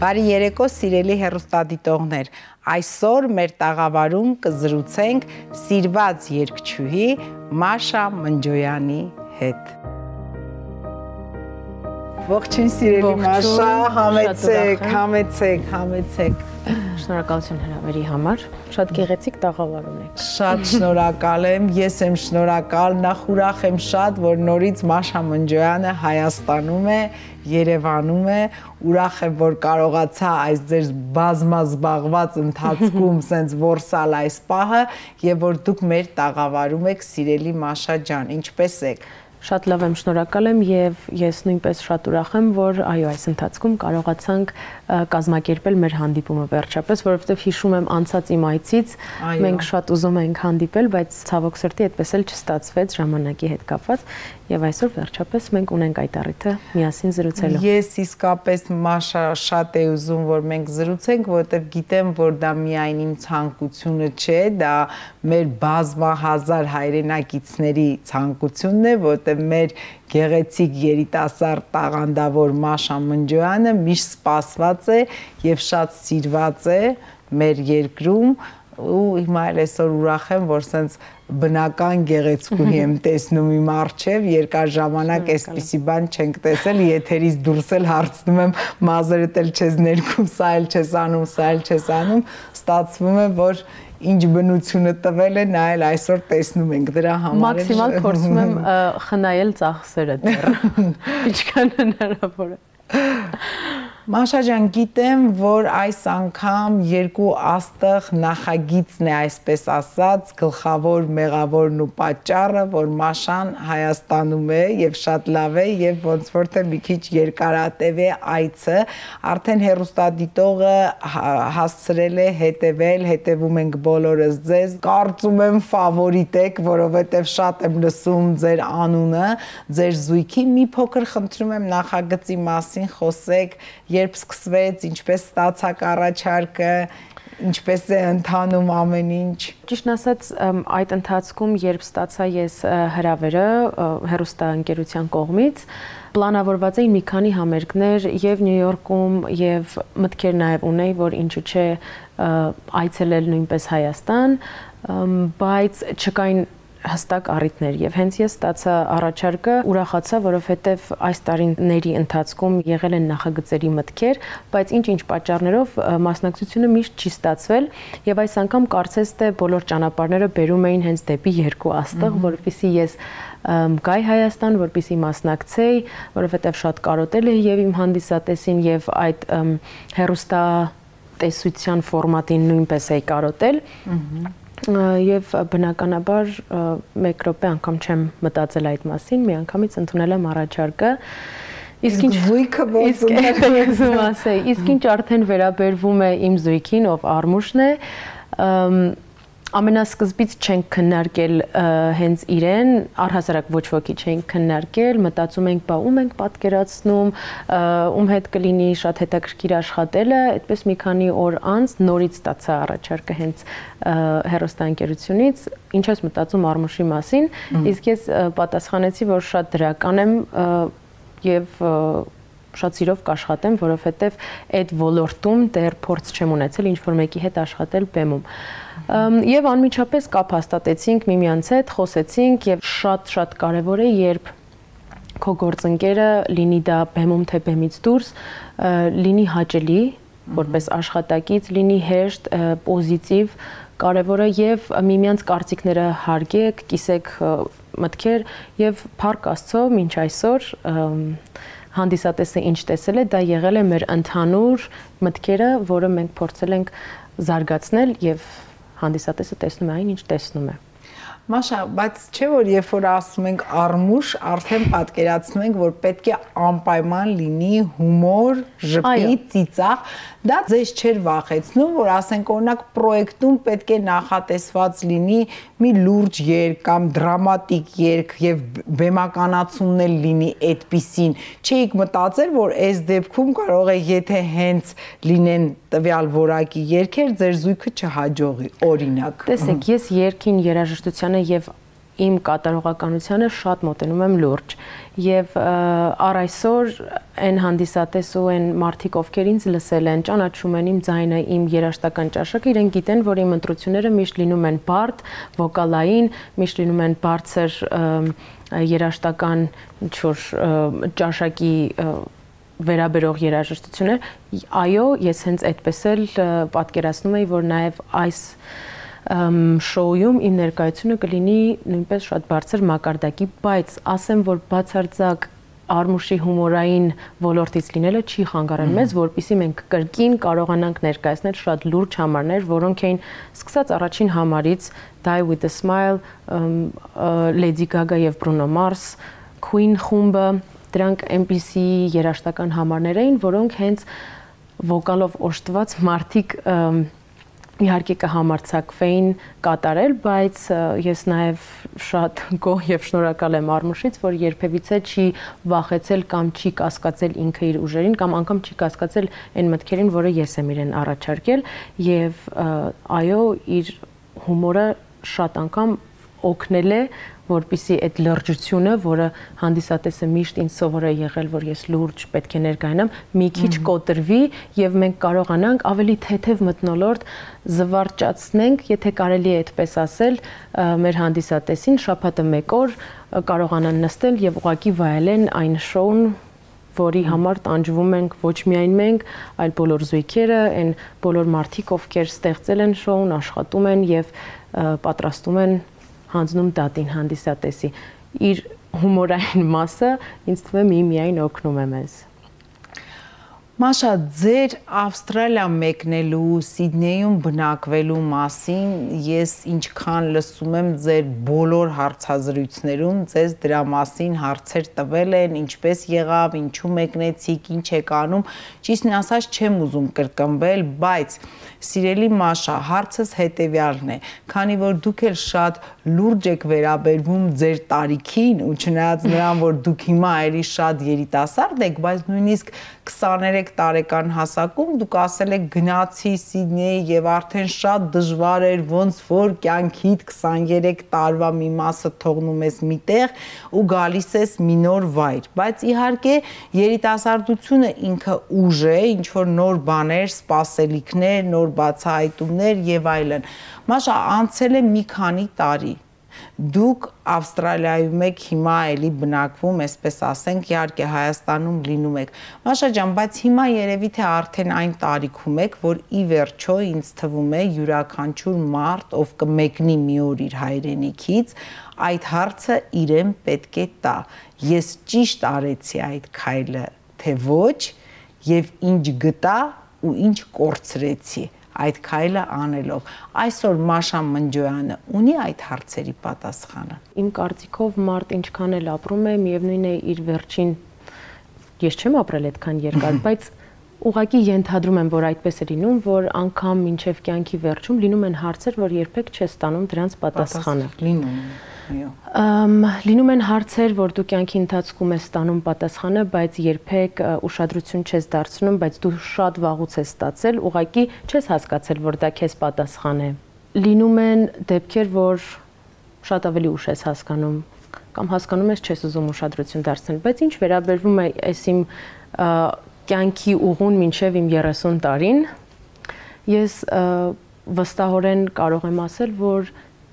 Բարի երեկո, սիրելի հեռուստադիտողներ, այսօր մեր տաղավարում կզրուցենք սիրված երգչուհի Մաշա Մնջոյանի հետ։ Ողջույն սիրելի Մաշա, համեցեք։ Շնորհակալություն հրավերի համար, շատ գեղեցիկ տաղավար ունեք։ Շատ շնորհակալ եմ, ես եմ շնորհակալ, նախ ուրախ եմ շատ, որ նորից Մաշա Մնջոյանը Հայաստանում է, Երևանում է, ուրախ եմ, որ կարողացա այս ձեր բազմազբաղված ընթացքում սենց որսալ այս պահը եւ որ դուք մեր տաղավարում եք, սիրելի Մաշա ջան, ինչպես եք։ Շատ լավ եմ, շնորհակալ եմ եւ ես նույնպես շատ ուրախ եմ, որ այո, այս ընթացքում կարողացանք կազմակերպել մեր հանդիպումը վերջապես, որովհետեւ հիշում եմ անցած իմ այցից մենք շատ ուզում էինք հանդիպել, բայց ցավոք սրտի այդպես էլ չստացվեց ժամանակի հետ կապված եւ այսօր վերջապես մենք ունենք այդ առիթը միասին զրուցելու։ Ես իսկապես Մաշա շատ է ուզում, որ մենք զրուցենք, որովհետեւ գիտեմ, որ դա միայն իմ ցանկությունը չէ, դա մեր բազմահազար հայրենակիցների ցանկությունն է, որովհետեւ մեր գեղեցիկ երիտասարդ տաղանդավոր Մաշա Մնջոյանը միշտ սպասված է եւ շատ սիրված է մեր երկրում ու հիմա այսօր ուրախ եմ, որ սենց բնական գեղեցկուհի եմ տեսնում իմ առջև, երկար ժամանակ այսպիսի բան չենք տեսել, եթերից դուրս էլ հարցնում եմ, մազերդ էլ չես ներքում, սա էլ չես անում, սա էլ չես անում, ստացվում է, որ ինչ բնությունը տվել է, նա էլ այսօր տեսնում ենք դրա համար։ Մաքսիմալ փորձում եմ խնայել ծախսերը դեռ, ինչքան հնարավոր է։ Մաշա ջան, գիտեմ, որ այս անգամ երկու աստղ նախագիծն է, այսպես ասած, գլխավոր մեղավորն ու պատճառը, որ Մաշան Հայաստանում է եւ շատ լավ է եւ ոնց որ թե մի քիչ երկարատև է այցը, արդեն հեռուստադիտողը հասցրել է հետևում ենք բոլորս ձեզ, կարծում եմ ֆավորիտ եք, որովհետեւ շատ եմ լսում ձեր անունը, ձեր զույգի, մի փոքր խնդրում եմ նախագծի մասին խոսեք, երբ սկսվեց, ինչպես ստացաք առաջարկը, ինչպես է ընթանում ամեն ինչ։ Ճիշտն ասած, այդ ընթացքում, երբ ստացա ես հրավերը հեռուստաընկերության կողմից, պլանավորված էին մի քանի համերգներ եւ Նյու Յորքում եւ մտքեր նաեւ ունեի, որ ինչու՞ չէ այցելել նույնպես Հայաստան, բայց չկային հստակ առիթներ եւ հենց ես ստացա առաջարկը, ուրախացա, որովհետեւ այս տարիների ընթացքում եղել են նախագծերի մտքեր, բայց ինչ-ինչ պատճառներով մասնակցությունը միշտ չի ստացվել եւ այս անգամ կարծես թե բոլոր ճանապարհները բերում էին հենց դեպի երկու աստղ, որովհետեւ ես գայ Հայաստան, որպեսզի մասնակցեի, որովհետեւ շատ կարոտել է եւ իմ հանդիսատեսին եւ այդ հեռուստա տեսության ֆորմատին նույնպես էի կարոտել։ Եվ բնականաբար մեկ րոպե անգամ չեմ մտածել այդ մասին, մի անգամից ընդունել եմ առաջարկը։ Իսկ ինչ զույգը իսկ ինչ արդեն վերաբերվում է իմ զույգին, ով Արմուշն է, ամենասկզբից չենք քննարկել հենց իրեն, առհասարակ ոչ ոքի չենք քննարկել, մտածում ենք, բա ում ենք պատկերացնում, ում հետ կլինի շատ հետաքրքիր աշխատելը, այդպես մի քանի օր անց նորից ստացա առաջարկը հենց հեռուստաընկերությունից, ինչ ես մտածում Արմուշի մասին, իսկ ես պատասխանեցի, որ շատ դրական եմ եւ շատ սիրով կաշխատեմ, որովհետեւ այդ ոլորտում դեռ փորձ չեմ ունեցել ինչ-որ մեկի հետ աշխատել բեմում։ Եվ անմիջապես կապ հաստատեցինք միմյանց հետ, խոսեցինք եւ շատ կարեւոր է, երբ քո գործընկերը լինի դա բեմում թե բեմից դուրս, լինի հաճելի, որպես աշխատակից, լինի հեշտ, պոզիտիվ, կարևորը եւ միմյանց կարծիքները հարգեք, կիսեք մտքեր եւ փառք Աստծո, մինչ այսօր հանդիսատեսը ինչ տեսել է, դա եղել է մեր ընդհանուր մտքերը, որը մենք փորձել ենք զարգացնել եւ հանդիսատեսը տեսնում է այն, ինչ տեսնում է։ Մաշա, բայց չէ որ երբ որ ասում ենք Արմուշ, արդեն պատկերացնում ենք, որ պետք է անպայման լինի հումոր, ժպիտ, ծիծաղ, դա ձեզ չէր վախեցնում, որ ասենք օրինակ պրոյեկտում պետք է նախատեսված լինի մի լուրջ երգ կամ դրամատիկ երգ եւ բեմականացումն էլ լինի այդպիսին։ Չէիք մտածել, որ այս դեպքում կարող է եթե հենց լինեն տվյալ որակի երգեր, ձեր զույգը չհաջողի, օրինակ։ Տեսեք, ես երգին երաժշտությանը եւ իմ կատարողականությանը շատ մոտենում եմ լուրջ եւ առ այսօր այն հանդիսատես ու այն մարդիկ ովքեր ինձ լսել են, ճանաչում են իմ ձայնը, իմ երաժշտական ճաշակը, իրենք գիտեն, որ իմ ընտրությունները միշտ լինում են բարդ, վոկալային, միշտ լինում են բարձր երաժշտական ինչ-որ ճաշակի վերաբերող երաժշտություններ, այո, ես հենց այդպես էլ պատկերացնում եի, որ նաև այս շոուում իմ ներկայությունը կլինի նույնպես շատ բարձր մակարդակի, բայց ասեմ, որ բացարձակ Արմուշի հումորային ոլորտից լինելը չի խանգարել մեզ, որպեսզի մենք կրկին կարողանանք ներկայացնել շատ լուրջ համարներ, որոնք էին սկսած առաջին համարից Die with a Smile, Lady Gaga եւ Bruno Mars, Queen խումբը, դրանք այնպիսի երաժշտական համարներ էին, որոնք հենց վոկալով օժտված մարդիկ իհարկե կհամարձակվեին կատարել, բայց ես նաև շատ գոհ եւ շնորհակալ եմ Արմուշից, որ երբևիցե չի վախեցել կամ չի կասկածել ինքը իր ուժերին կամ անգամ չի կասկածել այն մտքերին, որը ես եմ իրեն առաջարկել եւ այո, իր հումորը շատ անգամ օգնել է, որպեսզի այդ լրջությունը, որը հանդիսատեսը միշտ ինձ սովոր է եղել, որ ես լուրջ պետք է ներկայանամ, մի քիչ կոտրվի եւ մենք կարողանանք ավելի թեթև մթնոլորտ զվարճացնենք, եթե կարելի է այդպես ասել, մեր հանդիսատեսին շաբաթը մեկ օր կարողանան նստել եւ ուղղակի վայելեն այն շոուն, որի համար տանջվում ենք ոչ միայն մենք, այլ բոլոր զույգերը, այն բոլոր մարդիկ, ովքեր ստեղծել են շոուն, աշխատում են եւ պատրաստում են հանձնում դատին հանդիսատեսի, իր հումորային մասը ինձ թվում է միայն օգնում է մեզ։ Մաշա, ձեր Ավստրալիա մեկնելու, Սիդնեյում բնակվելու մասին ես ինչքան լսում եմ ձեր բոլոր հարցազրույցներում, ձեզ դրա մասին հարցեր տվել են, ինչպես եղավ, ինչու մեկնեցիք, ինչ եք անում, ճիշտն ասած չեմ ուզում կրկնվել, բայց սիրելի Մաշա, հարցս հետևյալն է, քանի որ դուք էլ շատ լուրջ եք վերաբերվում ձեր տարիքին ու չնայած նրան, որ դուք հիմա էլի շատ երիտասարդ եք, բայց նույնիսկ 23 տարեկան հասակում դուք ասել եք գնացի Սիդնեյ եւ արդեն շատ դժվար էր, ոնց որ կյանքիդ 23 տարվա մի մասը թողնում ես միտեղ ու գալիս ես մի նոր վայր, բայց իհարկե երիտասարդությունը ինքը ուժ է, ինչ որ նոր բաներ, սպասելիքներ, նոր բացահայտումներ եւ այլն։ Մաշա, անցել է մի քանի տարի։ Դուք Ավստրալիայում եք հիմա էլի բնակվում, այսպես ասենք, իհարկե Հայաստանում լինում եք։ Մաշա ջան, բայց հիմա երևի թե արդեն այն տարիքում եք, որ ի վերջո ինձ թվում է յուրաքանչյուր մարդ, ով կմեկնի մի օր իր հայրենիքից, այդ հարցը իրեն պետք է տա։ Ես ճիշտ արեցի այդ քայլը, թե ոչ, եւ ինչ գտա ու ինչ կորցրեցի այդ քայլը անելով։ Այսօր Մաշա Մնջոյանը ունի այդ հարցերի պատասխանը։ Իմ կարծիքով մարդ ինչքան էլ ապրում է, միևնույն է իր վերջին, ես չեմ ապրել այդքան երկար, բայց ուղղակի ենթադրում եմ, որ այդպես է լինում, որ անգամ մինչև կյանքի վերջում լինում են հարցեր, որ երբեք չես ստանում դրանց պատասխանը։ Լինում են հարցեր, որ դու կյանքի ընթացքում ես ստանում պատասխանը, բայց երբեք ուշադրություն չես դարձնում, բայց դու շատ վաղուց ես ստացել, ուղղակի չես հասկացել, որ դա քեզ պատասխան է։ Լինում են դեպքեր, որ շատ ավելի ուշ ես հասկանում, կամ հասկանում ես չես ուզում ուշադրություն դարձնել, բայց ինչ վերաբերվում է այս իմ կյանքի ուղուն մինչև իմ 30 տարին, ես վստահորեն կարող եմ ասել, որ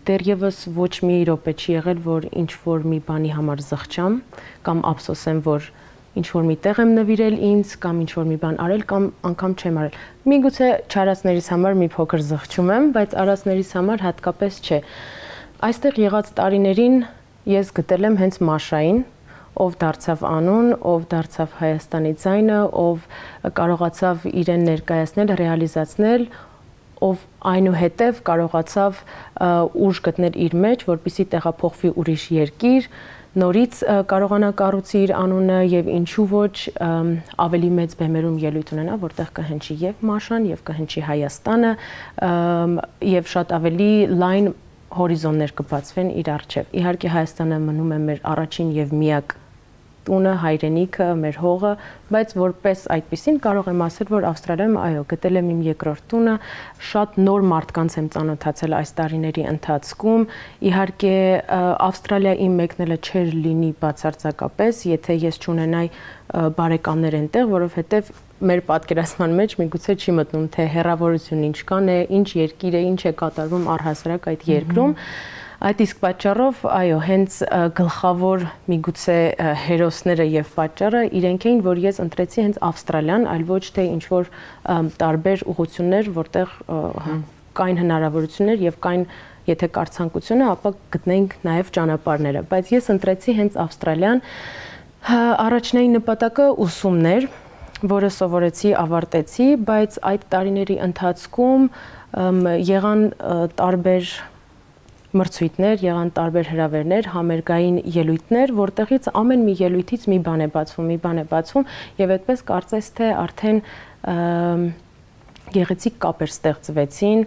դեռևս ոչ մի րոպե չի եղել, որ ինչ-որ մի բանի համար զղջամ կամ ափսոսեմ, որ ինչ-որ մի տեղ եմ նվիրել ինձ կամ ինչ-որ մի բան արել կամ անգամ չեմ արել։ Միգուցե չարածներից համար մի փոքր զղջում եմ, բայց արածներից համար հատկապես չէ։ Այստեղ եղած տարիներին ես գտել եմ հենց Մաշային, ով դարձավ անուն, ով դարձավ Հայաստանի ձայնը, ով կարողացավ իրեն ներկայացնել, ռեալիզացնել, ով այնուհետև կարողացավ ուժ գտնել իր մեջ, որպեսզի տեղափոխվի ուրիշ երկիր, նորից կարողանա կառուցի իր անունը եւ ինչու ոչ ավելի մեծ բեմերում ելույթ ունենա, որտեղ կհնչի եւ Մաշան եւ կհնչի Հայաստանը եւ շատ ավելի լայն հորիզոններ կբացվեն իր առջև։ Իհարկե Հայաստանը մնում է մեր առաջին եւ միակ տունը, հայրենիքը, մեր հողը, բայց որպես այդպեսին կարող եմ ասել, որ Ավստրալիայում այո, գտել եմ իմ երկրորդ տունը, շատ նոր մարդկանց եմ ծանոթացել այս տարիների ընթացքում։ Իհարկե Ավստրալիա իմ մեկնելը չէր լինի բացարձակապես, եթե ես չունենայի բարեկամներ այնտեղ, որովհետև մեր պատկերացման մեջ միգուցե չի մտնում, թե հեռավորությունն ինչքան է, ինչ երկիր է, ինչ է կատարվում առհասարակ այդ երկրում։ Այդ իսկ պատճառով, այո, հենց գլխավոր միգուցե հերոսները եւ պատճառը իրենք էին, որ ես ընտրեցի հենց Ավստրալիան, այլ ոչ թե ինչ-որ տարբեր ուղղություններ, որտեղ կային հնարավորություններ եւ կային, եթե կար ցանկությունը, ապա գտնենք նաեւ ճանապարհները, բայց ես ընտրեցի հենց Ավստրալիան։ Առաջնային նպատակը ուսումներ, որը սովորեցի, ավարտեցի, բայց այդ տարիների ընթացքում եղան տարբեր մրցույթներ, եղան տարբեր հրավերներ, համերգային ելույթներ, որտեղից ամեն մի ելույթից մի բան է բացվում, եւ այդպես կարծես թե արդեն գեղեցիկ կապեր ստեղծվեցին,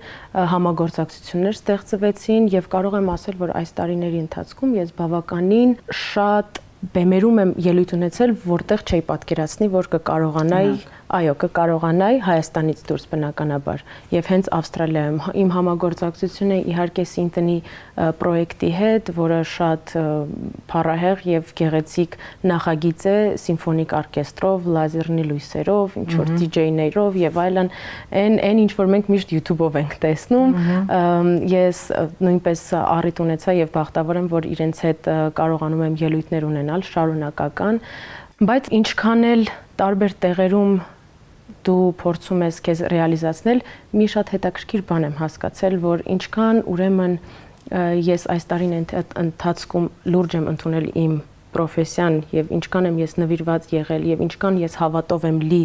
համագործակցություններ ստեղծվեցին եւ կարող եմ ասել, որ այս տարիների ընթացքում ես բավականին շատ բեմերում եմ ելույթ ունեցել, որտեղ չէի պատկերացնի, որ կկարողանայի, այո, կկարողանայի Հայաստանից դուրս բնականաբար։ Եվ հենց Ավստրալիայում իմ համագործակցությունը իհարկե Սինտոնի պրոյեկտի հետ, որը շատ փառահեղ եւ գեղեցիկ նախագիծ է, սիմֆոնիկ օրկեստրով, լազերնի լույսերով, ինչ որ DJ-ներով եւ այլն, այն ինչ որ մենք միշտ YouTube-ով ենք տեսնում, ես նույնպես առիթ ունեցա եւ բախտավոր եմ, որ իրենց հետ կարողանում եմ ելույթներ ունենալ շարունակական, բայց ինչքան էլ տարբեր տեղերում դու փորձում ես քեզ ռեալիզացնել, մի շատ հետաքրքիր բան եմ հասկացել, որ ինչքան ուրեմն ես այս տարին ընթացքում լուրջ եմ ընդունել իմ պրոֆեսիան եւ ինչքան եմ ես նվիրված եղել եւ ինչքան ես հավատով եմ լի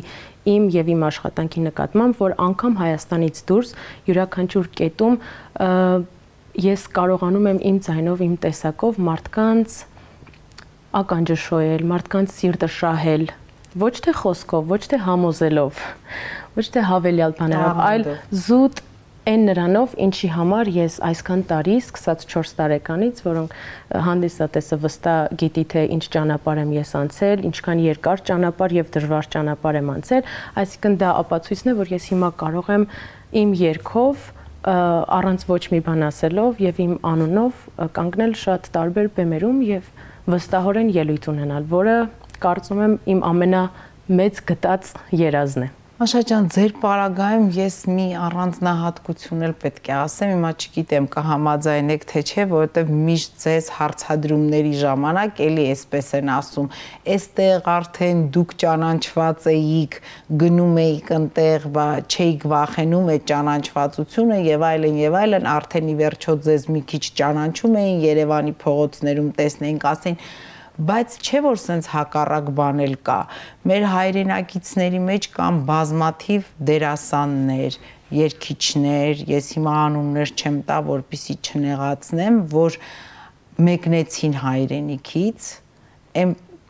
իմ եւ իմ աշխատանքի նկատմամբ, որ անգամ Հայաստանից դուրս յուրաքանչյուր կետում ես կարողանում եմ իմ ձայնով, իմ տեսակով մարդկանց ականջը շոյել, մարդկանց սիրտը շահել, ոչ թե խոսքով, ոչ թե համոզելով, ոչ թե հավելյալ բաներով, այլ զուտ այն նրանով, ինչի համար ես այսքան տարի, սկսած 4 տարեկանից, որոնք հանդիսատեսը վստահ գիտի, թե ինչ ճանապարհ եմ ես անցել, ինչքան երկար ճանապարհ եւ դժվար ճանապարհ եմ անցել, այսինքն դա ապացույցն է, որ ես հիմա կարող եմ իմ երգով առանց ոչ մի բան ասելով եւ իմ անունով կանգնել շատ տարբեր բեմերում եւ վստահորեն ելույթ ունենալ, որը կարծում եմ իմ ամենամեծ գտած երազն է։ Մաշա ջան, ձեր պարագայում ես մի առանձնահատկություն էլ պետք է ասեմ, հիմա չգիտեմ կհամաձայնեք թե չէ, որովհետև միշտ ձեզ հարցադրումների ժամանակ էլի այսպես են ասում, այստեղ արդեն դուք ճանաչված էիք, գնում էիք ընտեղ, չէիք վախենում այդ ճանաչվածությունը եւ այլն, արդեն ի վերջո ձեզ մի քիչ ճանաչում էին, Երևանի փողոցներում տեսնեինք, ասեն բայց չէ որ սենց հակառակ բան էլ կա, մեր հայրենակիցների մեջ կան բազմաթիվ դերասաններ, երգիչներ, ես հիմա անուններ չեմ տա, որպեսզի չնեղացնեմ, որ մեկնեցին հայրենիքից,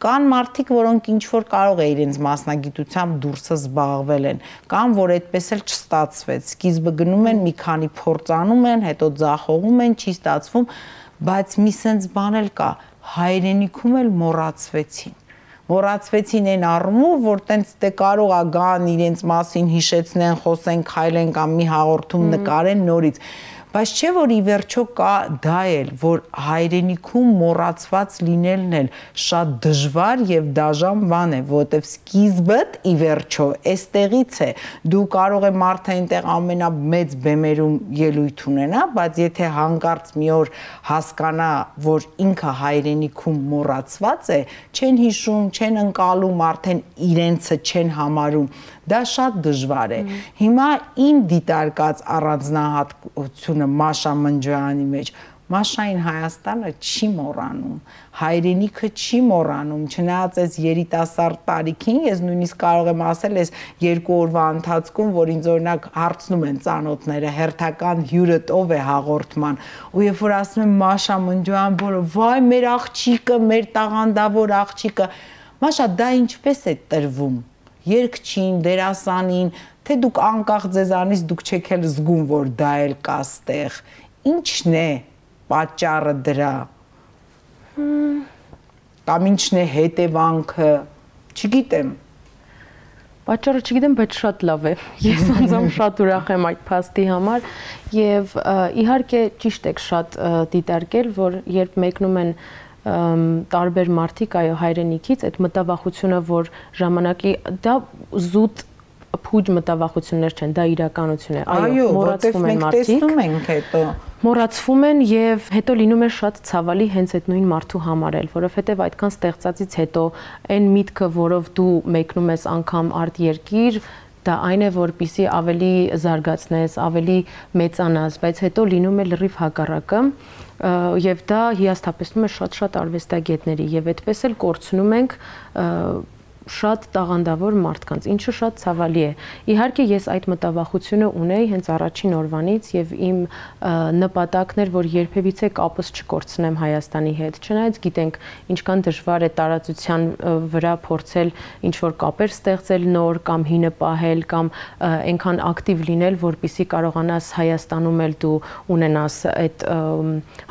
կան մարդիկ, որոնք ինչ-որ կարող է իրենց մասնագիտությամբ դուրսը զբաղվել են, կամ որ այդպես էլ չստացվեց, սկիզբը գնում են, մի քանի փորձանում են, հետո ձախողում են, չի ստացվում, բայց մի սենց բան էլ կա, հայրենիքում էլ մոռացվեցին այն առումով, որ տենց դե կարող է գան իրենց մասին հիշեցնեն, խոսեն, քայլեն կամ մի հաղորդում նկարեն նորից, բայց չէ որ ի վերջո կա դա էլ, որ հայրենիքում մոռացված լինելն էլ շատ դժվար եւ դաժան բան է, որովհետեւ սկիզբդ ի վերջո էստեղից է, դու կարող ես մարդը այնտեղ ամենամեծ բեմերում ելույթ ունենա, բայց եթե հանկարծ մի օր հասկանա, որ ինքը հայրենիքում մոռացված է, չեն հիշում, չեն ընկալում, արդեն իրենցը չեն համարում, դա շատ դժվար է։ Հիմա իմ դիտարկած առանձնահատկությունը Մաշա Մնջոյանի մեջ, Մաշային Հայաստանը չի մոռանում, հայրենիքը չի մոռանում, չնայած այս երիտասարդ տարիքին, ես նույնիսկ կարող եմ ասել այս 2 օրվա ընթացքում, որ ինձ օրինակ հարցնում են ծանոթները, հերթական հյուրդ ով է հաղորդման, ու երբ որ ասում եմ Մաշա Մնջոյան, որը վայ մեր աղջիկը, մեր տաղանդավոր աղջիկը, Մաշա դա ինչպես է տրվում, երգչին, դերասանին, թե դուք անկախ ձեզանից դուք չեք էլ զգում, որ դա էլ կա ստեղ, ինչն է պատճառը դրա։ կամ ինչն է հետևանքը, չգիտեմ։ Պատճառը չգիտեմ, բայց շատ լավ է։ Ես անձամբ շատ ուրախ եմ այդ փաստի համար եւ իհարկե ճիշտ եք շատ դիտարկել, որ երբ մեկնում են տարբեր մարդիկ այո հայրենիքից, այդ մտավախությունը, որ ժամանակի դա զուտ փուջ մտավախություններ չեն, դա իրականություն է։ Այո, մոռացվում են մարդիկ։ Տեսնում ենք հետո։ Մոռացվում են եւ հետո լինում է շատ ցավալի հենց այդ նույն մարդու համար էլ, որովհետեւ այդքան ստեղծածից հետո այն միտքը, որով դու մեկնում ես անգամ արդ երկիր, դա այն է, որպեսզի ավելի զարգացնես, ավելի մեծանաս, բայց հետո լինում է լրիվ հակառակը եւ դա հիասթափեցնում է շատ արվեստագետների եւ այդպես էլ կորցնում ենք շատ տաղանդավոր մարդկանց, ինչը շատ ցավալի է։ Իհարկե ես այդ մտավախությունը ունեի հենց առաջին օրվանից եւ իմ նպատակն էր, որ երբևիցե կապս չկորցնեմ Հայաստանի հետ։ Չնայած գիտենք ինչքան դժվար է տարածության վրա փորձել ինչ-որ կապեր ստեղծել նոր կամ հինը պահել կամ այնքան ակտիվ լինել, որպեսզի կարողանաս Հայաստանում էլ դու ունենաս այդ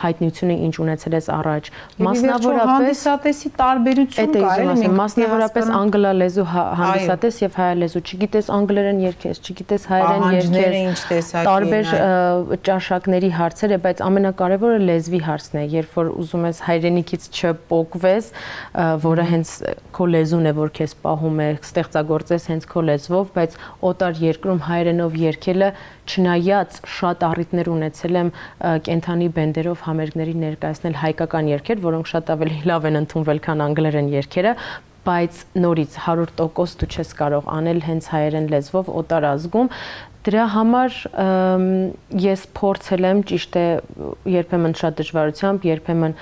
հայտնությունը, ինչ ունեցել ես առաջ։ Մասնավորապես հանդիսատեսի տարբերություն կա, մասնավորապես անգլալեզու հանդիսատես եւ հայալեզու, չգիտես անգլերեն երգես, չգիտես հայերեն երգես, տարբեր ճաշակների հարցեր է, բայց ամենակարևորը լեզվի հարցն է, երբ որ ուզում ես հայրենիքից չպոկվես, որը հենց քո լեզուն է, որ քեզ պահում է, ստեղծագործես հենց քո լեզվով, բայց օտար երկրում հայերենով երգելը, չնայած շատ առիթներ ունեցել եմ կենթանի բենդերով համերգների ներկայացնել հայկական երգեր, որոնք շատ ավելի լավ են ընդունվել, քան անգլերեն երգերը, բայց նորից 100% դու չես կարող անել հենց հայերեն լեզվով օտար ազգում։ Դրա համար ես փորձել եմ, ճիշտ է, երբեմն շատ դժվարությամբ, երբեմն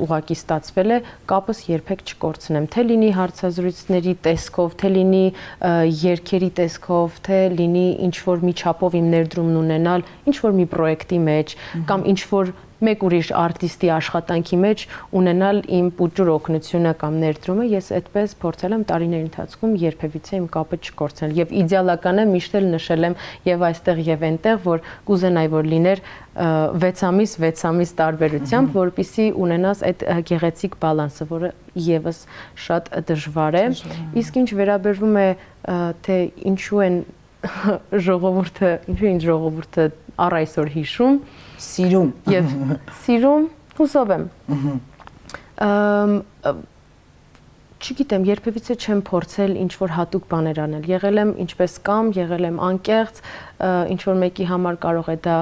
ուղղակի ստացվել է, կապս երբեք չկորցնեմ, թե լինի հարցազրույցների տեսքով, թե լինի երգերի տեսքով, թե լինի ինչ-որ մի չափով իմ ներդրումն ունենալ, ինչ-որ մի պրոյեկտի մեջ, կամ ինչ-որ մեկ ուրիշ արտիստի աշխատանքի մեջ ունենալ իմ պուճուր օգնությունը կամ ներդրումը, ես այդպես փորձել եմ տարիների ընթացքում երբևիցե իմ կապը չկորցնել եւ իդեալականը միշտ էլ նշել եմ եւ այստեղ եւ այնտեղ, որ կուզենայի, որ լիներ 6 ամիս տարբերությամբ, որպեսզի ունենաս այդ գեղեցիկ բալանսը, որը եւս շատ դժվար է։ Իսկ ինչ վերաբերվում է թե ինչու են ժողովուրդը առ այսօր հիշում, սիրում եւ սիրում, հուսով եմ։ Չգիտեմ, երբևիցե չեմ փորձել ինչ-որ հատուկ բաներ անել։ Եղել եմ ինչպես կամ, եղել եմ անկեղծ, ինչ-որ մեկի համար կարող է դա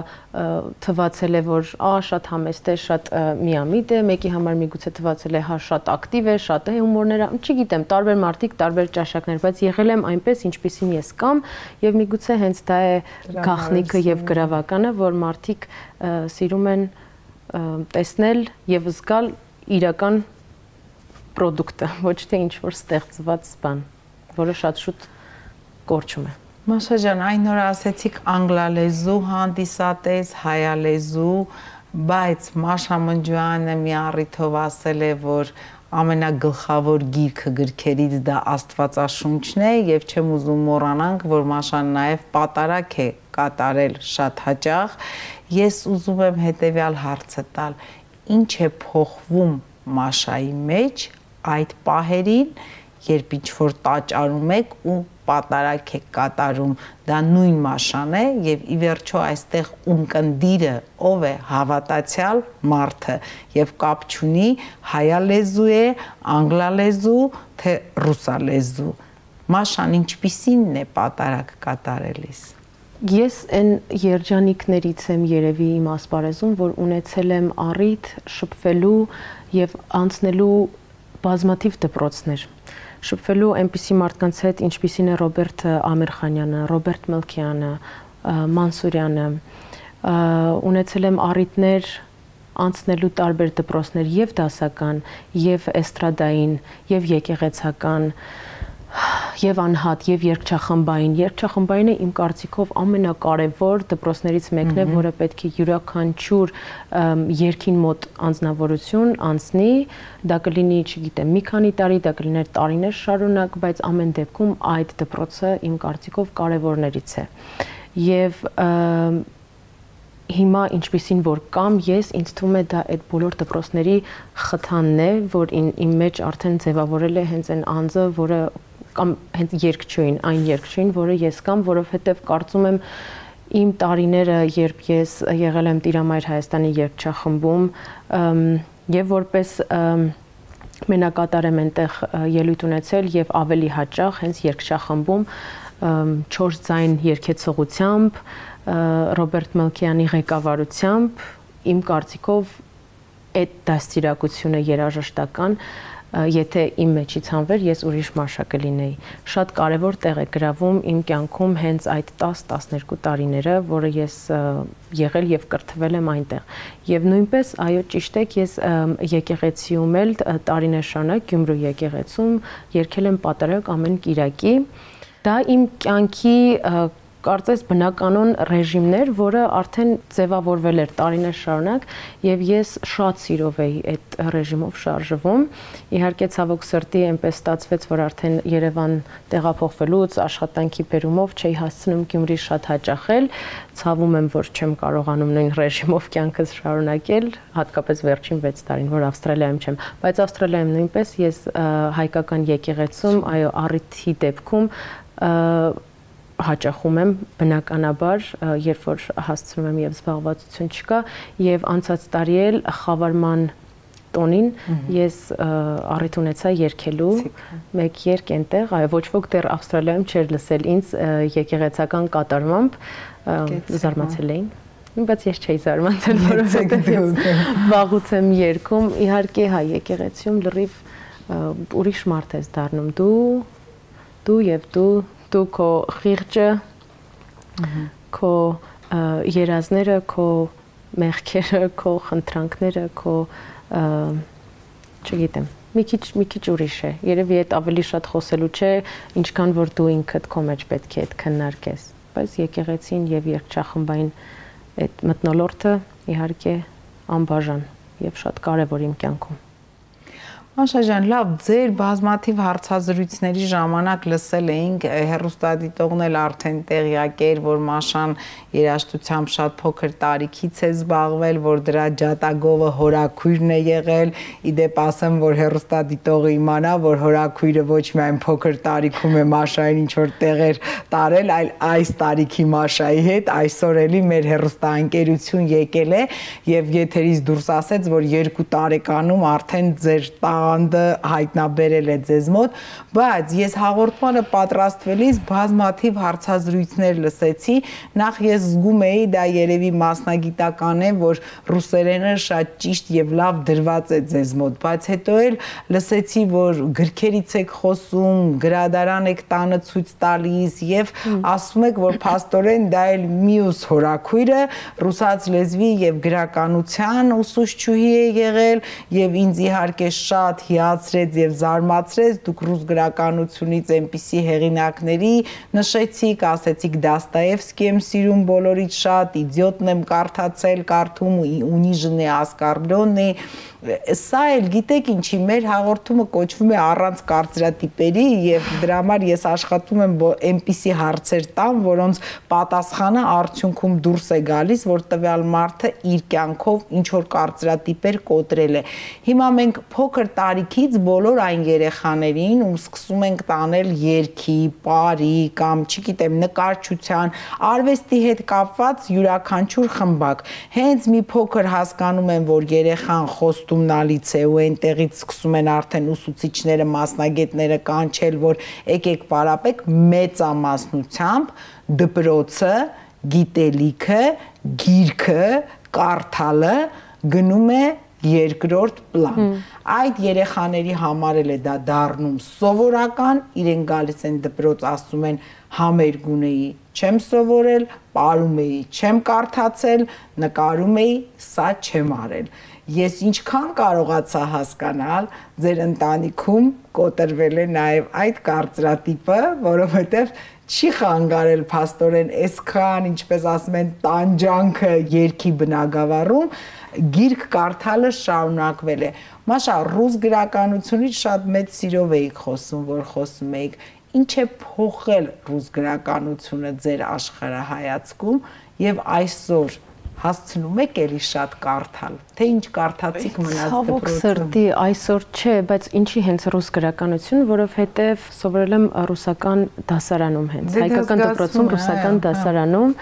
թվացել է, որ շատ համեստ է, շատ միամիտ է, մեկի համար միգուցե թվացել է, շատ ակտիվ է, շատ է հումորները, չգիտեմ, տարբեր մարդիկ, տարբեր ճաշակներ, բայց եղել եմ այնպես, ինչպիսին ես կամ, եւ միգուցե հենց դա է գաղտնիքը եւ գրավականը, որ մարդիկ սիրում են տեսնել եւ զգալ իրական պրոդուկտը, ոչ թե ինչ-որ ստեղծված բան, որը շատ շուտ կորչում է։ Մաշա ջան, այն օր ասեցիք անգլալեզու հանդիսատես, հայալեզու, բայց Մաշա Մնջյանը մի առիթով ասել է, որ ամենագլխավոր գիրքը գրքերից դա Աստվածաշունչն է եւ չեմ ուզում մոռանանք, որ Մաշան նաեւ պատարակ է կատարել շատ հաճախ։ Ես ուզում եմ հետեւյալ հարցը տալ. ինչ է փոխվում Մաշայի մեջ այդ պահերին, երբ ինչ-որ տաճարում եք ու պատարակ եք կատարում, դա նույն Մաշան է եւ ի վերջո այստեղ ունկնդիրը ով է, հավատացյալ մարդը եւ կապ չունի հայալեզու է, անգլալեզու, թե ռուսալեզու։ Մաշան ինչպիսին է պատարակ կատարելիս։ Ես այն երջանիկներից եմ երևի իմ ասպարեզում, որ ունեցել եմ առիթ շփվելու եւ անցնելու բազմաթիվ դպրոցներ, շփվելու այնպիսի մարդկանց հետ, ինչպիսին է Ռոբերտ Ամիրխանյանը, Ռոբերտ Մելքյանը, Մանսուրյանը, ունեցել եմ առիթներ անցնելու տարբեր դպրոցներ եւ դասական, եւ էստրադային, եւ եկեղեցական, եւ անհատ, եւ երգչախմբայինը իմ կարծիքով ամենակարևոր դպրոցներից մեկն է, որը պետք է յուրաքանչյուր երգին մոտ անձնավորություն անցնի, դա կլինի, չգիտեմ, մի քանի տարի, դա կլիներ տարիներ շարունակ, բայց ամեն դեպքում այդ դպրոցը իմ կարծիքով կարևորներից է։ Եվ հիմա ինչպեսին որ կամ ես ինձ թվում է դա այդ բոլոր դպրոցների խթանն է, որ իմ մեջ արդեն ձևավորել է հենց այն անձը, որը կամ հենց երգչուհին, այն երգչուհին, որը ես կամ, որովհետև կարծում եմ իմ տարիները, երբ ես եղել եմ Տիրամայր Հայաստանի երգչախմբում եւ որպես մենակատար եմ այնտեղ ելույթ ունեցել եւ ավելի հաճախ հենց երգչախմբում 4 ձայն երգեցողությամբ Ռոբերտ Մելքյանի ղեկավարությամբ իմ կարծիքով այդ դաստիարակությունը երաժշտական եթե իմ մեջից հանվեր ես ուրիշ մաշա կլինեի շատ կարևոր տեղ է գրավում իմ կյանքում հենց այդ 10-12 տարիները որը ես եղել եւ կրթվել եմ այնտեղ եւ նույնպես այո ճիշտ եք ես եկեղեցիում էլ տարիներ շարունակ Գյումրու եկեղեցում երգել եմ պատարագ ամեն կիրակի դա իմ կյանքի կարծես բնականon ռեժիմներ, որը արդեն ձևավորվել էր տարիներ շարունակ եւ ես շատ սիրով էի այդ ռեժիմով շարժվում։ Իհարկե ցավոք սրտի այնպես ստացվեց, որ արդեն Երևան տեղափոխվելուց աշխատանքի բերումով չէի հասցնում Գյումրի շատ հաճախել։ Ցավում եմ, որ չեմ կարողանում նույն ռեժիմով կյանքս շարունակել, հատկապես վերջին 6 տարին, որ Ավստրալիայում չեմ, բայց Ավստրալիայում նույնպես ես հայկական եկեղեցում, այո, առիթի դեպքում հաճախում եմ բնականաբար, երբ որ հասցնում եմ եւ զբաղվածություն չկա եւ անցած տարի էլ խավարման տոնին ես առիթ ունեցա երգելու մեկ երգ այնտեղ, այո ոչ ոք դեռ Ավստրալիայում չէր լսել ինձ եկեղեցական կատարմամբ զարմացել էին բայց ես չէի զարմացել, որովհետեւ վաղուց եմ երգում, իհարկե հայ եկեղեցիում լրիվ ուրիշ մարդ ես դառնում դու եւ դու քո խիղճը, քո երազները, քո մեղքերը, քո խնդրանքները, քո չգիտեմ, մի քիչ ուրիշ է։ Երևի այդ ավելի շատ խոսելու չէ, ինչքան որ դու ինքդ քո մեջ պետք է այդ քննարկես։ Բայց եկեղեցին եւ երգչախմբային այդ մթնոլորտը իհարկե անբաժան եւ շատ կարեւոր իմ կյանքում։ Մաշա ջան, լավ, ձեր բազմաթիվ հարցազրույցների ժամանակ լսել էինք հեռուստադիտողն էլ արդեն տեղյակ էր, որ Մաշան երաժշտությամբ շատ փոքր տարիքից է զբաղվել, որ դրա ջատագովը հորաքույրն է եղել, իդեպ ասեմ, որ հեռուստադիտողը իմանա, որ հորաքույրը ոչ միայն փոքր տարիքում է Մաշային ինչ-որ տեղեր տարել, այլ այս տարիքի Մաշայի հետ այսօր էլի մեր հեռուստաընկերություն եկել է եւ եթերից դուրս ասեց, որ 2 տարեկանում արդեն ձեր անդը հայտնաբերել է ձեզ մոտ, բայց ես հաղորդմանը պատրաստվելիս բազմաթիվ հարցազրույցներ լսեցի, նախ ես զգում էի, դա երևի մասնագիտական է, որ ռուսերենը շատ ճիշտ եւ լավ դրված է ձեզ մոտ, բայց հետո էլ լսեցի, որ գրքերից եք խոսում, գրադարան եք տանը ցույց տալիս եւ ասում եք, որ փաստորեն դա էլ մյուս հորաքույրը ռուսաց լեզվի եւ գրականության ուսուցչուհի է եղել եւ ինձ իհարկե շատ հիացրեց եւ զարմացրեց դուք ռուս գրականությունից այնպիսի հեղինակների նշեցիք, ասեցիք Դաստոևսկի եմ սիրում բոլորից շատ, Իդիոտն եմ կարդացել, կարդում Ունիժնի Ասկարլոնի, սա էլ գիտեք ինչի մեր հաղորդումը կոչվում է առանց կարծրատիպերի եւ դրա համար ես աշխատում եմ այնպիսի հարցեր տամ, որոնց պատասխանը արդյունքում դուրս է գալիս, որ տվյալ մարդը իր կյանքով ինչ որ կարծրատիպեր կոտրել է։ Հիմա մենք փոքր տարիքից բոլոր այն երեխաներին, ում սկսում ենք տանել երգի, պարի կամ չգիտեմ նկարչության, արվեստի հետ կապված յուրաքանչյուր խմբակ, հենց մի փոքր հասկանում են, որ երեխան խոստումնալից է ու այնտեղից սկսում են արդեն ուսուցիչները, մասնագետները կանչել, որ եկեք պարապեք մեծամասնությամբ դպրոցը, գիտելիքը, գիրքը, կարդալը գնում է երկրորդ պլան։ Այդ երեխաների համար էլ է դա դառնում սովորական, իրեն գալիս են դպրոց, ասում են համերգ ունեի, չեմ սովորել, պարում էի, չեմ կարդացել, նկարում էի, սա չեմ արել։ Ես ինչքան կարողացա հասկանալ, ձեր ընտանիքում կոտրվել է նաև այդ կարծրատիպը, որովհետև չի խանգարել փաստորեն այսքան, ինչպես ասում են, տանջանքը երգի բնագավառում, գիրք կարդալը շարունակվել է։ Մաշա, ռուս գրականությունից շատ մեծ սիրով էիք խոսում, որ խոսում էիք, ինչ է փոխել ռուս գրականությունը ձեր աշխարհայացքում եւ այսօր հասցնում եք էլի շատ կարդալ, թե ինչ կարդացիք մնաց դպրոցում։ Ցավոք սրտի այսօր չէ, բայց ինչի հենց ռուս գրականություն, որովհետև սովորել եմ ռուսական դասարանում հենց, հայկական դպրոցում ռուսական դասարանում։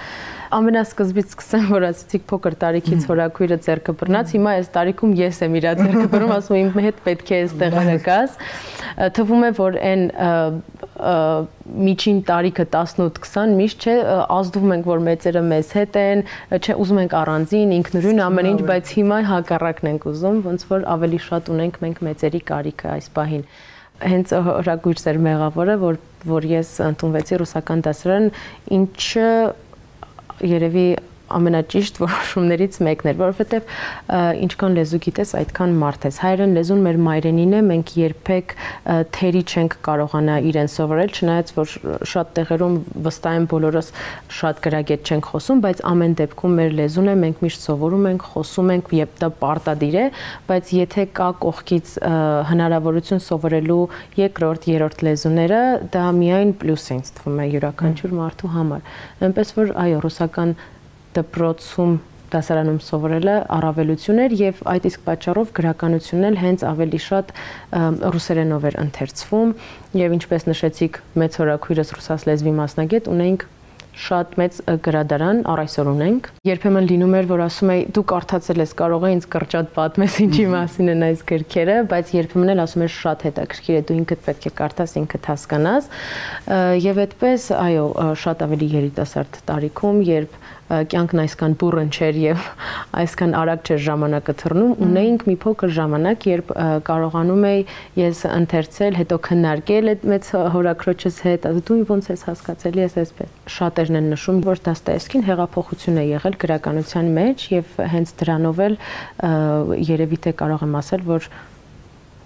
Ամենասկզբից սկսեմ, որ ասացիք փոքր տարիքից հորաքույրը ձեռքը բռնած, հիմա այս տարիքում ես եմ իր ձեռքը բռնում, ասում եմ իմ հետ պետք է այստեղ նկաս։ Թվում է, որ այն միջին տարիքը 18-20 միշտ չէ, ազդվում ենք, որ մեծերը մեզ հետ են, չէ, ուզում ենք առանձին, ինքնուրույն ամեն ինչ, բայց հիմա հակառակն ենք ուզում, ոնց որ ավելի շատ ունենք մենք մեծերի կարիքը այս պահին։ Հենց հորաքույրս էր մեղավորը, որ ես ընդունվեցի ռուսական դասարան, ինչը երևի ամենաճիշտ որոշումներից մեկն էր, որովհետև ինչքան լեզու գիտես, այդքան մարդ ես։ Հայերեն լեզուն մեր մայրենին է, մենք երբեք թերի չենք կարողանա իրեն սովորել, չնայած որ շատ տեղերում վստահ եմ բոլորս շատ գրագետ չենք խոսում, բայց ամեն դեպքում մեր լեզուն է, մենք միշտ սովորում ենք, խոսում ենք, եւ դա պարտադիր է, բայց եթե կա կողքից հնարավորություն սովորելու երկրորդ, երրորդ լեզուները, դա միայն պլյուս է ինձ թվում է յուրաքանչյուր մարդու համար։ Այնպես որ այո, ռուսական դպրոցում դասարանում սովորելը առավելություն էր եւ այդ իսկ պատճառով գրականությունն էլ հենց ավելի շատ ռուսերենով էր ընթերցվում եւ ինչպես նշեցիք մեծ հորաքույրս ռուսաց լեզվի մասնագետ ունենք շատ մեծ գրադարան առ այսօր ունենք։ Երբեմն լինում էր, որ ասում էի դու կարդացել ես, կարող է ինձ կրճատ պատմես ինչի մասին են այս գրքերը, բայց երբեմն էլ ասում ես շատ հետաքրքիր է, դու ինքդ պետք է կարդաս, ինքդ հասկանաս։ Եվ այդպես, այո, շատ ավելի երիտասարդ տարիքում, երբ կյանքն այսքան բուռն չէր եւ այսքան արագ չէր ժամանակը թռնում, ունեինք մի փոքր ժամանակ, երբ կարողանում էի ես ընթերցել, հետո քննարկել այդ մեծ հորաքրոջս հետ, դու ոնց ես հասկացել, ես այսպես։ Շատերն են նշում, որ Դոստոևսկին հեղափոխություն է եղել գրականության մեջ եւ հենց դրանով էլ երևի թե կարող եմ ասել, որ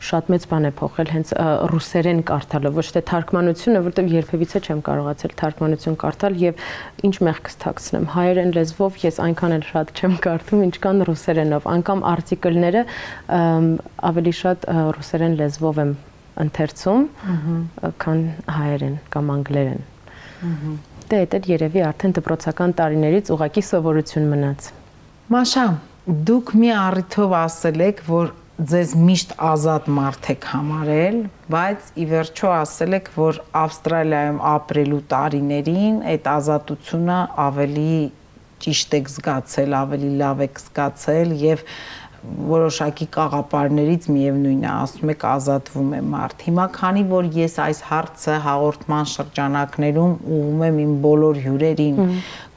շատ մեծ բան է փոխել հենց ռուսերեն կարդալը, ոչ թե թարգմանությունը, որտեղ երբևիցե չեմ կարողացել թարգմանություն կարդալ եւ ինչ մեղքս թաքցնեմ, հայերեն լեզվով ես այնքան էլ շատ չեմ կարդում, ինչքան ռուսերենով, անգամ արտիկլները ավելի շատ ռուսերեն լեզվով եմ ընթերցում, քան հայերեն կամ անգլերեն։ Դե դա երևի արդեն դպրոցական տարիներից ուղակի սովորություն մնաց։ Մաշա, դուք մի առիթով ասել եք, որ ձեզ միշտ ազատ մարդ եք համարել, բայց ի վերջո ասել եք, որ Ավստրալիայում ապրելու տարիներին այդ ազատությունը ավելի ճիշտ եք զգացել, ավելի լավ եք զգացել եւ որոշակի կաղապարներից միևնույն է, ասում եք ազատվում է մարդ։ Հիմա քանի որ ես այս հարցը հաղորդման շրջանակներում ուղղում եմ իմ բոլոր հյուրերին,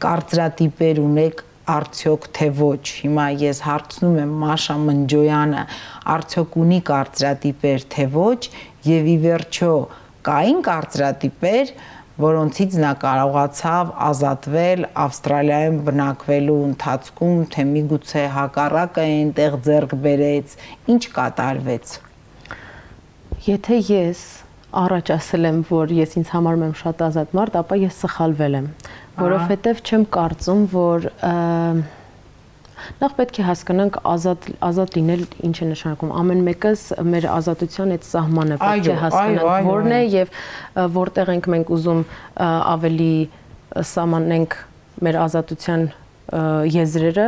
կարծրատիպեր ունեք արդյոք թե ոչ, հիմա ես հարցնում եմ Մաշա Մնջոյանը, արդյոք ունի կարծրատիպեր թե ոչ եւ ի վերջո կային կարծրատիպեր, որոնցից նա կարողացավ ազատվել Ավստրալիայում բնակվելու ընթացքում, թե միգուցե հակառակը այնտեղ ձեռք բերեց, ինչ կատարվեց։ Եթե ես առաջ ասել եմ, որ ես ինձ համարում եմ շատ ազատ մարդ, ապա ես սխալվել եմ, որովհետև չեմ կարծում, որ նախ պետք է հասկանանք ազատ լինել ինչ է նշանակում։ Ամեն մեկս մեր ազատության այդ սահմանը պետք է հասկանանք որն է եւ որտեղ ենք մենք ուզում ավելի սահմանենք մեր ազատության եզրերը։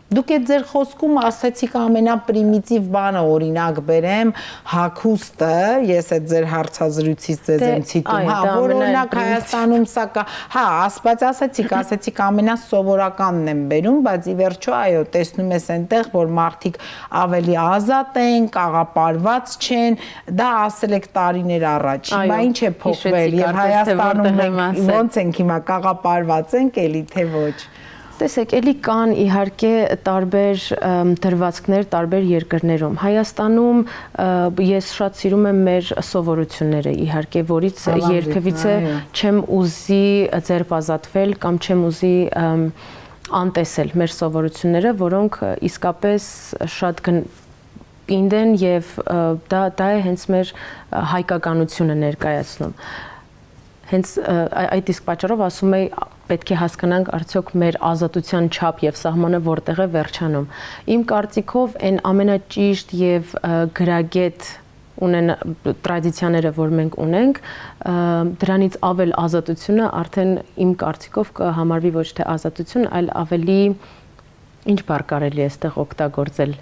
Դուք այդ ձեր խոսքում ասացիք ամենապրիմիտիվ բանը, օրինակ բերեմ, հագուստը, ես այդ ձեր հարցազրույցից ձեզ եմ ցիտում, հա, որ օրինակ Հայաստանում սա կա, հա, ասված ասացիք ամենասովորականն եմ բերում, բայց ի վերջո այո, տեսնում ես այնտեղ, որ մարդիկ ավելի ազատ են, կաղապարված չեն, դա ասել եք տարիներ առաջ, հիմա ինչ է փոխվել եւ Հայաստանում մենք ոնց ենք հիմա կաղապարված ենք էլի թե ոչ։ Տեսեք, էլի կան իհարկե տարբեր դրվածքներ տարբեր երկրներում։ Հայաստանում ես շատ սիրում եմ մեր սովորությունները, իհարկե, որից երբևիցե չեմ ուզի ձերբազատվել կամ չեմ ուզի անտեսել մեր սովորությունները, որոնք իսկապես շատ պինդ են եւ դա է հենց մեր հայկականությունը ներկայացնում։ Հենց այդ իսկ պատճառով ասում եմ պետք է հասկանանք արդյոք մեր ազատության չափ եւ սահմանը որտեղ է վերջանում։ Իմ կարծիքով այն ամենաճիշտ եւ գրագետ ունեն տրադիցիաները, որ մենք ունենք, դրանից ավել ազատությունը արդեն իմ կարծիքով կհամարվի ոչ թե ազատություն, այլ ավելի ինչ բառ կարելի է այստեղ օգտագործել,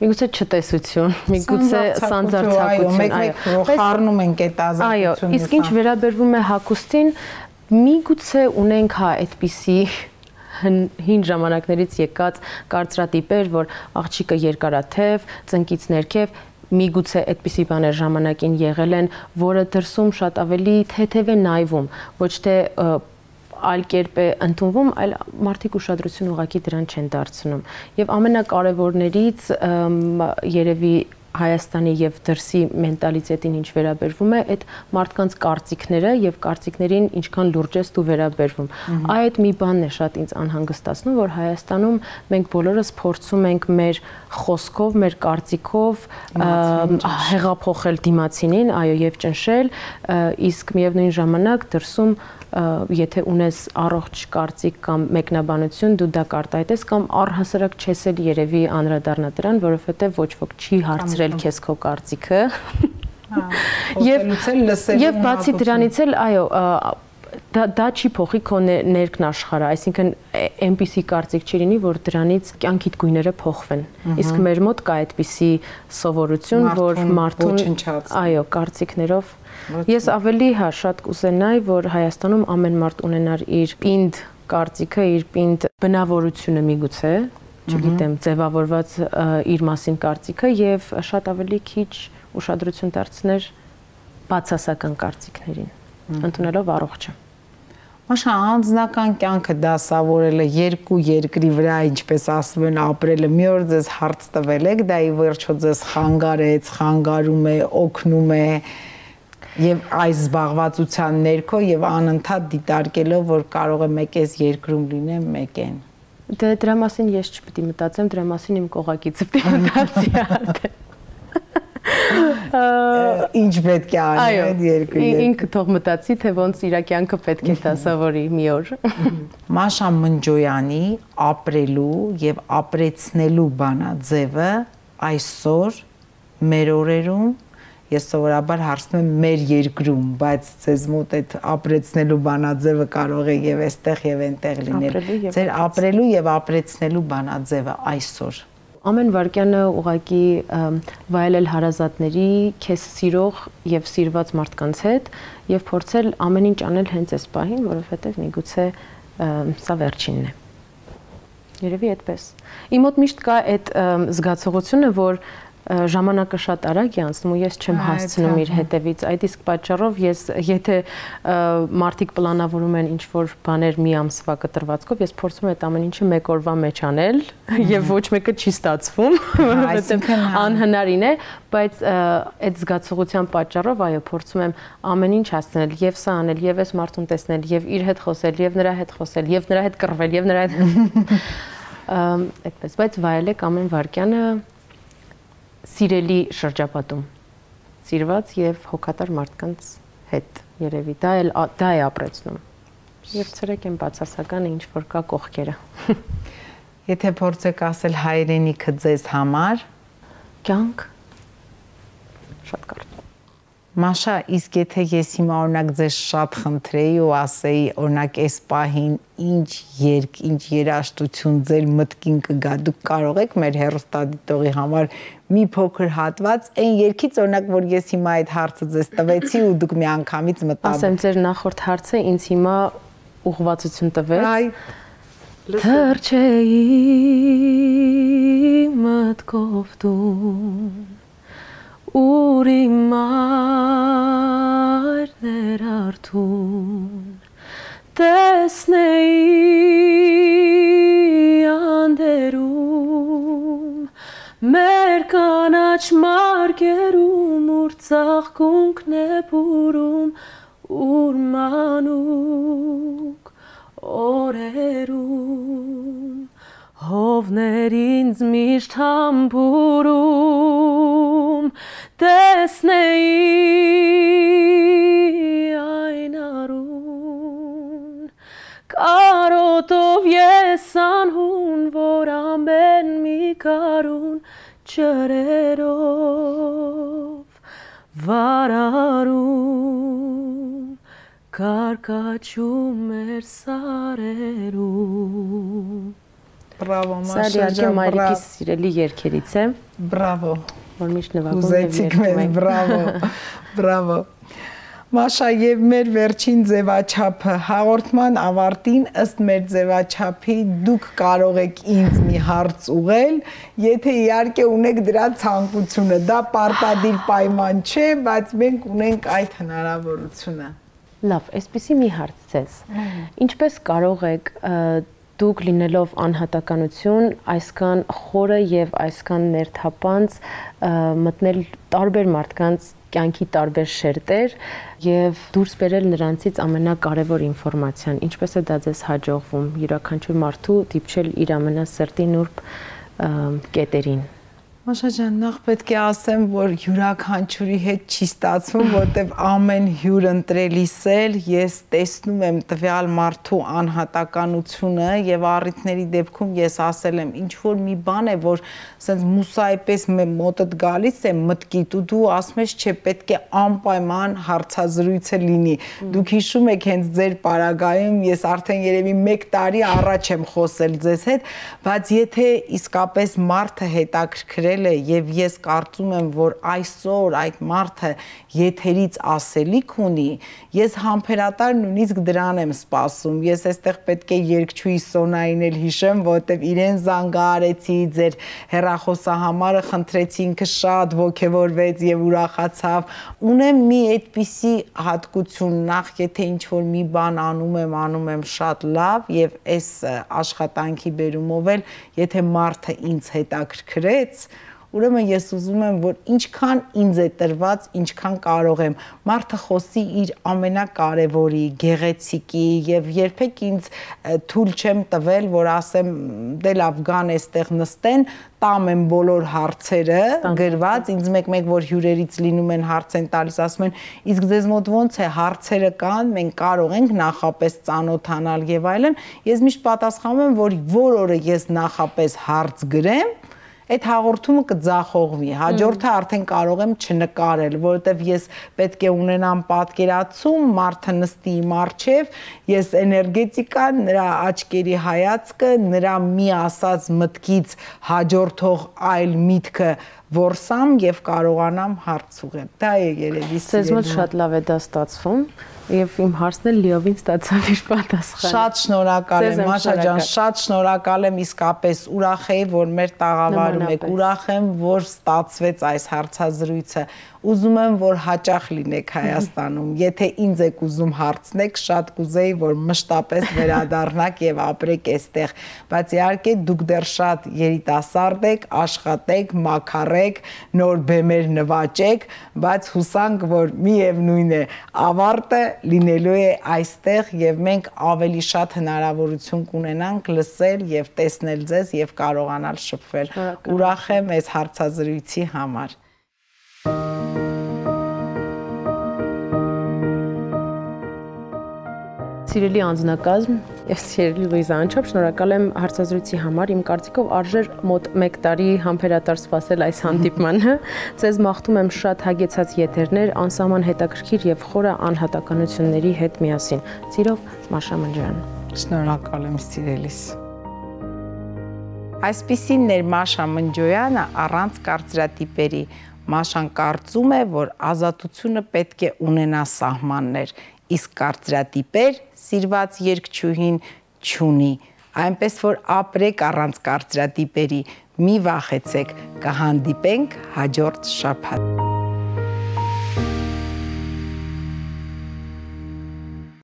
միգուցե չտեսություն, միգուցե սանձարձակություն, մեկ խառնում ենք այդ ազատությունը։ Այո, իսկ ինչ վերաբերվում է հագուստին, միգուցե ունենք այդպիսի հին ժամանակներից եկած կարծրատիպեր, որ աղջիկը երկարաթև, ծնկից ներքև, միգուցե այդպիսի բաներ ժամանակին եղել են, որը դրսում շատ ավելի թեթև է նայվում, ոչ թե այլ կերպ է ընդունվում, այլ մարդիկ ուշադրություն ուղղակի դրան չեն դարձնում։ Եվ ամենակարևորներից երևի Հայաստանի եւ դրսի մենտալիտետին ինչ վերաբերվում է, այդ մարդկանց կարծիքները եւ կարծիքներին ինչքան լուրջ ես դու վերաբերվում։ Այդ մի բանն է շատ ինձ անհանգստացնում, որ Հայաստանում մենք բոլորս փորձում ենք մեր խոսքով, մեր կարծիքով հեղափոխել դիմացինին, այո, եւ ճնշել, իսկ միևնույն ժամանակ դրսում եթե ունես առողջ կարծիք կամ մեկնաբանություն, դու դա կարտահայտես կամ առհասարակ չես էլ երևի անդրադառնա դրան, որովհետև ոչ ոք չի հարցրել քեզ քո կարծիքը։ Եվ բացի դրանից էլ, այո, դա չի փոխի քո ներքն աշխարհը, այսինքն այնպիսի կարծիք չի լինի, որ դրանից կյանքիդ գույները փոխվեն։ Իսկ մեր մոտ կա այդպիսի սովորություն, որ մարդուն, այո, կարծիքներով Ես ավելի շատ կուզենայի, որ Հայաստանում ամեն մարդ ունենար իր պինդ կարծիքը, իր պինդ բնավորությունը միգուցե, չգիտեմ, ձևավորված իր մասին կարծիքը եւ շատ ավելի քիչ ուշադրություն դարձներ բացասական կարծիքներին, ընդունելով առողջը։ Մաշա անձնական կյանքը դասավորելը երկու երկրի վրա, ինչպես ասում են, ապրելը մի օր ձեզ հարց տվել եք, դա ի վերջո ձեզ խանգարեց, խանգարում է, օգնում է Եվ այս զբաղվածության ներքո եւ անընդհատ դիտարկելով, որ կարող է մեկ էս երկրում լինեմ, մեկ են։ Դե դրա մասին ես չպետք է մտածեմ, դրա մասին իմ կողակիցը պետք է մտածի արդեն։ Ինչ պետք է անի այդ երկրի։ Այո, ինքը թող մտածի, թե ոնց իր կյանքը պետք է դասավորի մի օր։ Մաշա Մնջոյանի ապրելու եւ ապրեցնելու բանաձևը այսօր մեր օրերում Ես սովորաբար հարցնում եմ մեր երկրում, բայց ձեզ մոտ այդ ապրեցնելու բանաձևը կարող է եւ այստեղ եւ այնտեղ լինել։ Ձեր ապրելու եւ ապրեցնելու բանաձևը այսօր։ Ամեն վարքյանը ուղղակի վայելել հարազատների, քեզ սիրող եւ սիրված մարդկանց հետ եւ փորձել ամեն ինչ անել հենց այս պահին, որովհետեւ միգուցե սա վերջինն է։ Երևի այդպես։ Իմ մոտ միշտ կա այդ զգացողությունը, որ ժամանակը շատ արագ է անցնում ու ես չեմ հասցնում իր հետևից։ Այդ իսկ պատճառով ես եթե մարդիկ պլանավորում են ինչ-որ բաներ մի ամսվա կտրվածքով, ես փորձում եմ այդ ամեն ինչը մեկ օրվա մեջ անել եւ ոչ մեկը չի ստացվում, որովհետեւ անհնարին է, բայց այդ զգացողության պատճառով այո, փորձում եմ ամեն ինչ հասցնել եւ սա անել, եւ այս մարդուն տեսնել, եւ իր հետ խոսել, եւ նրա հետ խոսել, եւ նրա հետ կռվել, եւ նրա հետ այդպես, բայց վայելեք ամեն վարքյանը սիրելի շրջապատում, սիրված եւ հոգատար մարդկանց հետ երևի, դա է ապրեցնում եւ ցրեք են բացասական ինչ որ կա կողքերը։ Եթե փորձեք ասել հայրենիքը ձեզ համար, կյանք շատ կարճ։ Մաշա, իսկ եթե ես հիմա օրինակ ձեզ շատ խնդրեի ու ասեի, օրինակ այս պահին ինչ երգ, ինչ երաժշտություն ձեր մտքին կգա, դուք կարող եք մեր հեռուստադիտողի համար մի փոքր հատված, այն երգից օրինակ, որ ես հիմա այդ հարցը ձեզ տվեցի ու դուք միանգամից մտավ։ Ասեմ, ձեր նախորդ հարցը ինձ հիմա ուղղվածություն տվեց։ Թրջեի մտքով դու Ուր իմ մայրն արդուն տեսնեի անդերում մեր կանաչ մարգերում ուր ծաղկունքն է բուրում ուր մանուկ օրերում հովներ ինձ միշտ համբուրում տեսնեի այն արուն կարոտով ես անհուն որ ամեն մի կարուն ջրերով վարարում, կարկաչում էր սարերում։ Բրավո, Սա իհարկե մայրիկիս սիրելի երգերից է։ Բրավո։ Որ միշտ նվագում եւ երգում ենք։ Բրավո, բրավո։ Մաշա, եւ մեր վերջին ձևաչափը հաղորդման ավարտին ըստ մեր ձևաչափի դուք կարող եք ինձ մի հարց ուղղել, եթե իհարկե ունեք դրա ցանկությունը, դա պարտադիր պայման չէ, բայց մենք ունենք այդ հնարավորությունը։ Լավ, այսպեսի մի հարց ձեզ։ Ինչպես կարող եք դուք լինելով անհատականություն այսքան խորը եւ այսքան ներթափանց մտնել տարբեր մարդկանց կյանքի տարբեր շերտեր եւ դուրս բերել նրանցից ամենակարևոր ինֆորմացիան, ինչպես է դա ձեզ հաջողվում յուրաքանչյուր մարդու դիպչել իր ամենասրտի նուրբ կետերին։ Մաշա ջան, նախ պետք է ասեմ, որ յուրաքանչյուրի հետ չի ստացվում, որտեվ ամեն հյուր ընտրելիս էլ ես տեսնում եմ տվյալ մարդու անհատականությունը եւ առիթների դեպքում ես ասել եմ, ինչ որ մի բան է, որ ասենց մուսայպես մոտդ գալիս է մտքիդ ու դու ասում ես, չէ, պետք է անպայման հարցազրույցը լինի։ Դուք հիշում եք հենց ձեր պարագայում ես արդեն երևի 1 տարի առաջ եմ խոսել ձեզ հետ, բայց եթե իսկապես մարդը հետաքրքրել է եւ ես կարծում եմ, որ այսօր այդ մարդը եթերից ասելիք ունի, ես համբերատար նույնիսկ դրան եմ սպասում։ Ես այստեղ պետք է երգչուհի Սոնային էլ հիշեմ, որովհետեւ իրեն զանգահարեցի, ձեր հեռախոսահամարը խնդրեցի, ինքը շատ ոգևորվեց եւ ուրախացավ։ Ունեմ մի այդպիսի հատկություն, նախ եթե ինչ որ մի բան անում եմ շատ լավ եւ այս աշխատանքի բերումով էլ եթե մարդը ինձ հետաքրքրեց, ուրեմն ես ուզում եմ, որ ինչքան ինձ է տրված, ինչքան կարող եմ, մարդը խոսի իր ամենակարևորի, գեղեցիկի եւ երբեք ինձ թույլ չեմ տվել, որ ասեմ, դե լավ գան այստեղ նստեն, տամ եմ բոլոր հարցերը գրված, ինձ մեկ-մեկ որ հյուրերից լինում են հարց են տալիս, ասում են, իսկ ձեզ մոտ ոնց է, հարցերը կան, մենք կարող ենք նախապես ծանոթանալ եւ այլն, ես միշտ պատասխանում եմ, որ որը ես նախապես հարց գրեմ, այդ հաղորդումը կձախողվի, հաջորդը արդեն կարող եմ չնկարել, որովհետև ես պետք է ունենամ պատկերացում, մարդը նստի իմ առջև, ես էներգետիկան, նրա աչքերի հայացքը, նրա մի ասած մտքից հաջորդող այլ միտքը որսամ եւ կարողանամ հարց ուղղել։ Դա է երևի սիրելի։ Ձեզ մոտ շատ լավ է դա ստացվում։ Եվ իմ հարցն էլ լիովին ստացավ իր պատասխանը։ Շատ շնորհակալ եմ, Մաշա ջան, շատ շնորհակալ եմ, իսկապես ուրախ եի, որ մեր տաղավարում եք, ուրախ եմ, որ ստացվեց այս հարցազրույցը։ Ուզում եմ, որ հաճախ լինեք Հայաստանում։ Եթե ինձ եք ուզում հարցնեք, շատ կուզեի, որ մշտապես վերադառնաք եւ ապրեք այստեղ։ Բայց իհարկե դուք դեռ շատ երիտասարդ եք, աշխատեք, մաքարեք, նոր բեմեր նվաճեք, բայց հուսանք, որ միևնույն է, ավարտը լինելու է այստեղ եւ մենք ավելի շատ հնարավորություն կունենանք լսել եւ տեսնել ձեզ եւ կարողանալ շփվել։ Ուրախ եմ այս հարցազրույցի համար։ Սիրելի անձնակազմ եւ սիրելի Լուիզա Անչոփ, շնորհակալ եմ հարցազրույցի համար։ Իմ կարծիքով արժեր մոտ 1 տարի համբերատար սպասել այս հանդիպմանը։ Ձեզ մաղթում եմ շատ հագեցած եթերներ, անսահման հետաքրքիր եւ խորը անհատականությունների հետ միասին։ Սիրով, Մաշա Մնջարյան։ Շնորհակալ եմ սիրելիս։ Այսպիսին էր Մաշա Մնջոյանը առանց կարծրատիպերի։ Մաշան կարծում է, որ ազատությունը պետք է ունենա սահմաններ, իսկ կարծրատիպեր սիրված երգչուհին չունի, այնպես որ ապրեք առանց կարծրատիպերի, մի վախեցեք, կհանդիպենք հաջորդ շաբաթ։